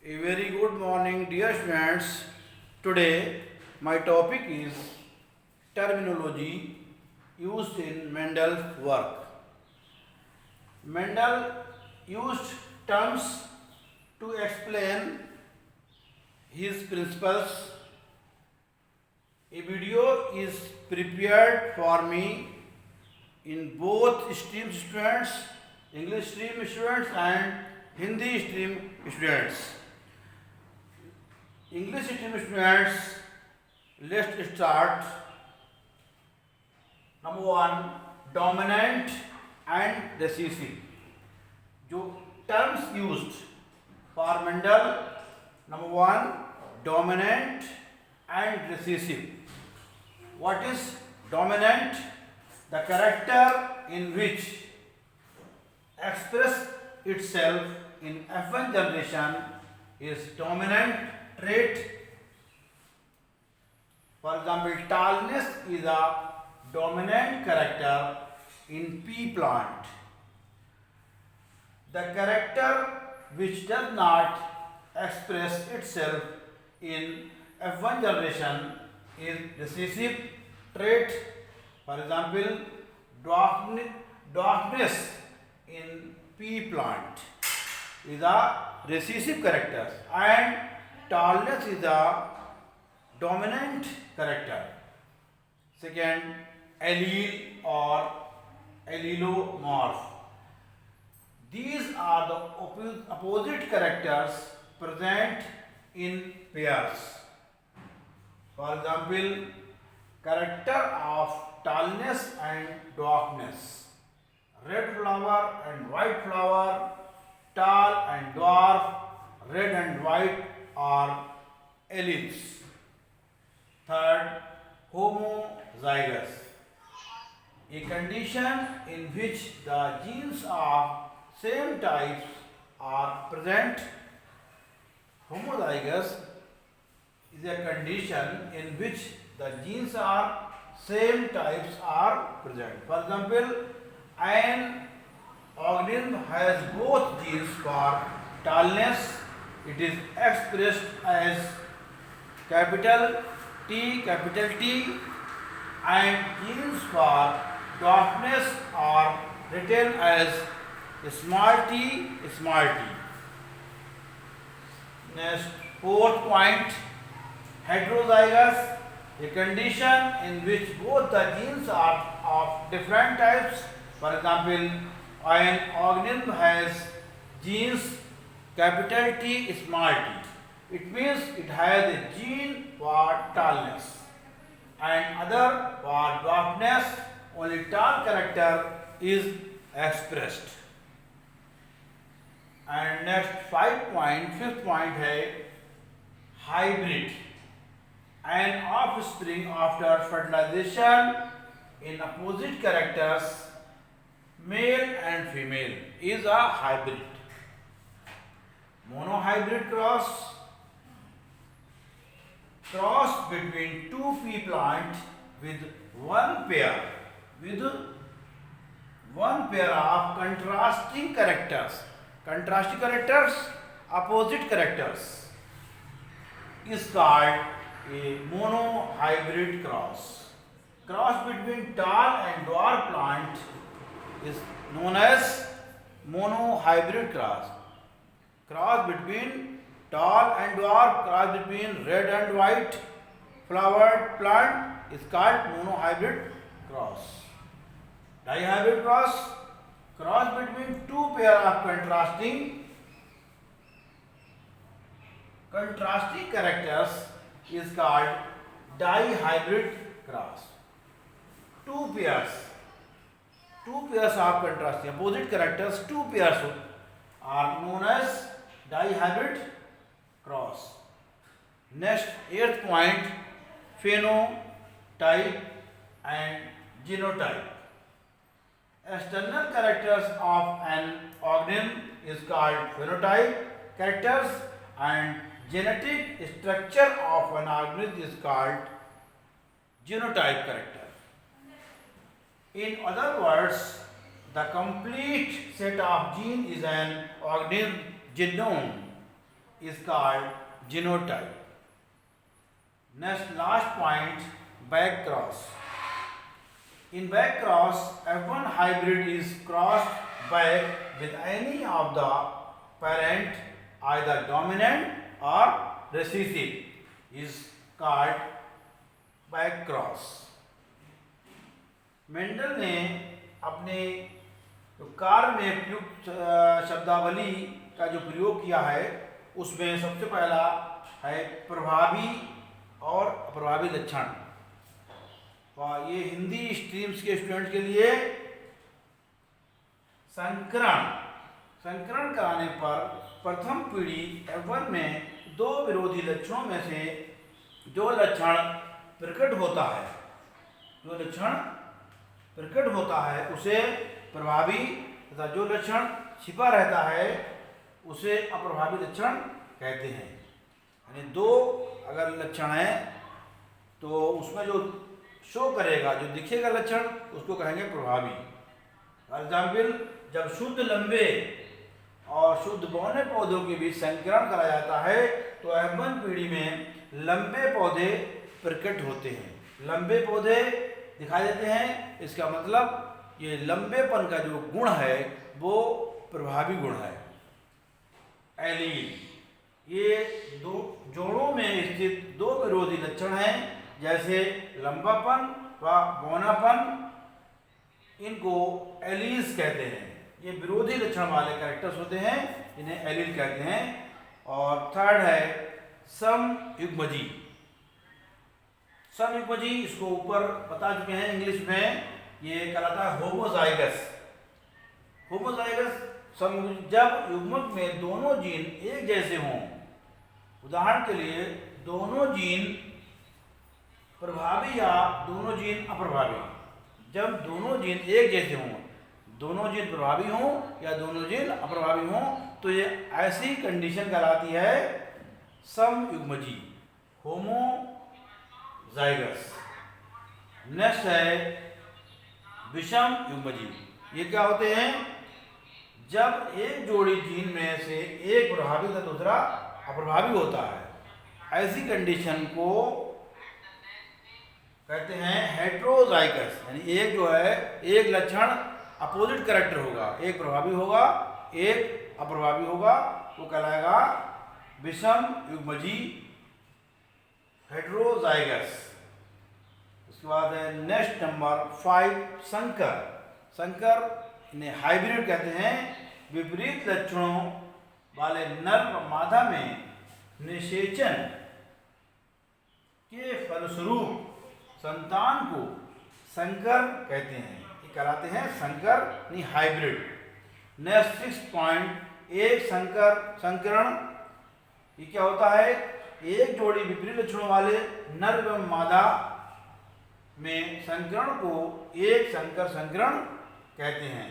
A very good morning, dear students. Today, my topic is terminology used in Mendel's work. Mendel used terms to explain his principles. A video is prepared for me in both stream students, English stream students and Hindi stream students. English stream students, let's start. Number one, dominant and recessive. जो terms used for Mendel, number one, dominant and recessive. What is dominant? The character in which express itself in F1 generation is dominant trait. For example, tallness is a dominant character in pea plant. The character which does not express itself in F1 generation is recessive trait. For example, dwarfness in pea plant is a recessive character and tallness is a dominant character. Second, allele or allelomorph. These are the opposite characters present in pairs. For example, character of tallness and dwarfness. Red flower and white flower, tall and dwarf, red and white are alleles. Third, homozygous. A condition in which the genes of same types are present. Homozygous is a condition in which the genes are same types are present. For example, an organism has both genes for tallness. It is expressed as capital T, and genes for dwarfness are written as small t. Next, fourth point, heterozygous, a condition in which both the genes are of different types. For example, an organism has genes capital T, small t. It means it has a gene for tallness and other for dwarfness. Only tall character is expressed. And next fifth point है hybrid. An offspring after fertilization in opposite characters, male and female, is a hybrid. Monohybrid cross between two pea plants with one pair of contrasting characters. Opposite characters, is called a monohybrid cross. Cross between tall and dwarf plant is known as monohybrid cross. Cross between tall and dwarf, cross between red and white flowered plant is called monohybrid cross. Dihybrid cross between two pair of contrasting characters is called dihybrid cross. Two pairs of contrasting opposite characters, two pairs are known as dihybrid cross. Next, eighth point, phenotype and genotype. External characters of an organism is called phenotype characters and genetic structure of an organism is called genotype character. In other words, the complete set of genes is an organism genome. is called genotype. Next, last point, back cross. In back cross, F1 hybrid is crossed back with any of the parent, either dominant or recessive, is called back cross. Mendel ने अपने कार्य में प्रयुक्त शब्दावली का जो प्रयोग किया है उसमें सबसे पहला है प्रभावी और अप्रभावी लक्षण। ये हिंदी स्ट्रीम्स के स्टूडेंट्स के लिए संकरण कराने पर प्रथम पीढ़ी F1 में दो विरोधी लक्षणों में से जो लक्षण प्रकट होता है उसे प्रभावी तथा जो लक्षण छिपा रहता है उसे अप्रभावी लक्षण कहते हैं। यानी दो अगर लक्षण है तो उसमें जो शो करेगा, जो दिखेगा लक्षण, उसको कहेंगे प्रभावी। फॉर एग्जाम्पल, जब शुद्ध लंबे और शुद्ध बौने पौधों के बीच संकरण करा जाता है तो F1 पीढ़ी में लंबे पौधे प्रकट होते हैं, लंबे पौधे दिखाई देते हैं। इसका मतलब ये लंबेपन का जो गुण है वो प्रभावी गुण है। एलील, ये दो जोड़ों में स्थित दो विरोधी लक्षण हैं, जैसे लंबापन व बौनापन, इनको एलील्स कहते हैं। ये विरोधी लक्षण वाले कैरेक्टर्स होते हैं, इन्हें एलील कहते हैं। और थर्ड है समयुग्मजी। समयुग्मजी, इसको ऊपर बता चुके हैं इंग्लिश में, ये कहलाता है होमोजाइगस। जब युग्मक में दोनों जीन एक जैसे हों, उदाहरण के लिए दोनों जीन प्रभावी या दोनों जीन अप्रभावी, जब दोनों जीन एक जैसे हों, दोनों जीन प्रभावी हों या दोनों जीन अप्रभावी हों, तो ये ऐसी कंडीशन कहलाती है समयुग्मजी, होमोजाइगस। नेक्स्ट है विषम युग्मजी। ये क्या होते हैं? जब एक जोड़ी जीन में से एक प्रभावी तथा दूसरा अप्रभावी होता है, ऐसी कंडीशन को कहते हैं हेट्रोजाइगस। यानी एक जो है, एक लक्षण अपोजिट कैरेक्टर होगा, एक प्रभावी होगा एक अप्रभावी होगा, वो कहलाएगा विषम युग्मजी, हेट्रोजाइगस। उसके बाद है नेक्स्ट नंबर 5 संकर ने हाइब्रिड कहते हैं। विपरीत लक्षणों वाले नर व मादा में निषेचन के फलस्वरूप संतान को संकर कहते हैं। ये कहलाते हैं संकर यानी हाइब्रिड। नेक्स्ट 6.1 संकरण। ये क्या होता है? एक जोड़ी विपरीत लक्षणों वाले नर एवं मादा में संकरण को एक संकर संकरण कहते हैं।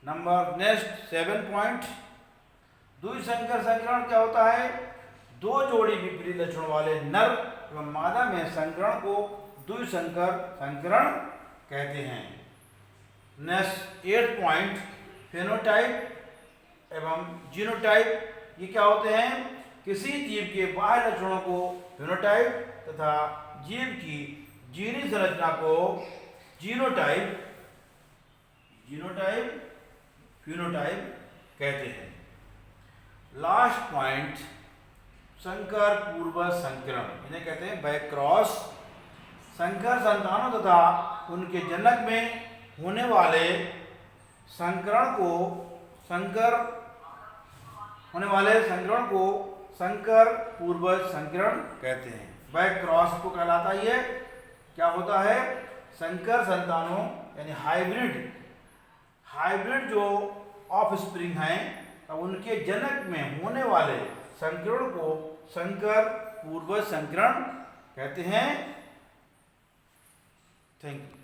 नंबर नेक्स्ट 7 द्विसंकर संकरण क्या होता है? दो जोड़ी विपरीत लक्षणों वाले नर एवं मादा में संकरण को द्विसंकर संकरण कहते हैं। नेक्स्ट 8 फेनोटाइप एवं जीनोटाइप। ये क्या होते हैं? किसी जीव के बाह्य लक्षणों को फेनोटाइप तथा जीव की जीनी संरचना को जीनोटाइप फिनोटाइप कहते हैं। लास्ट पॉइंट संकर पूर्व संकरण, इन्हें कहते हैं बैक क्रॉस। संकर संतानों तथा उनके जनक में होने वाले संकरण को संकर पूर्व संकरण कहते हैं। बैक क्रॉस को कहलाता है, क्या होता है? संकर संतानों यानी हाइब्रिड जो ऑफस्प्रिंग हैं, उनके जनक में होने वाले संकरण को संकर पूर्व संकरण कहते हैं। Thank you.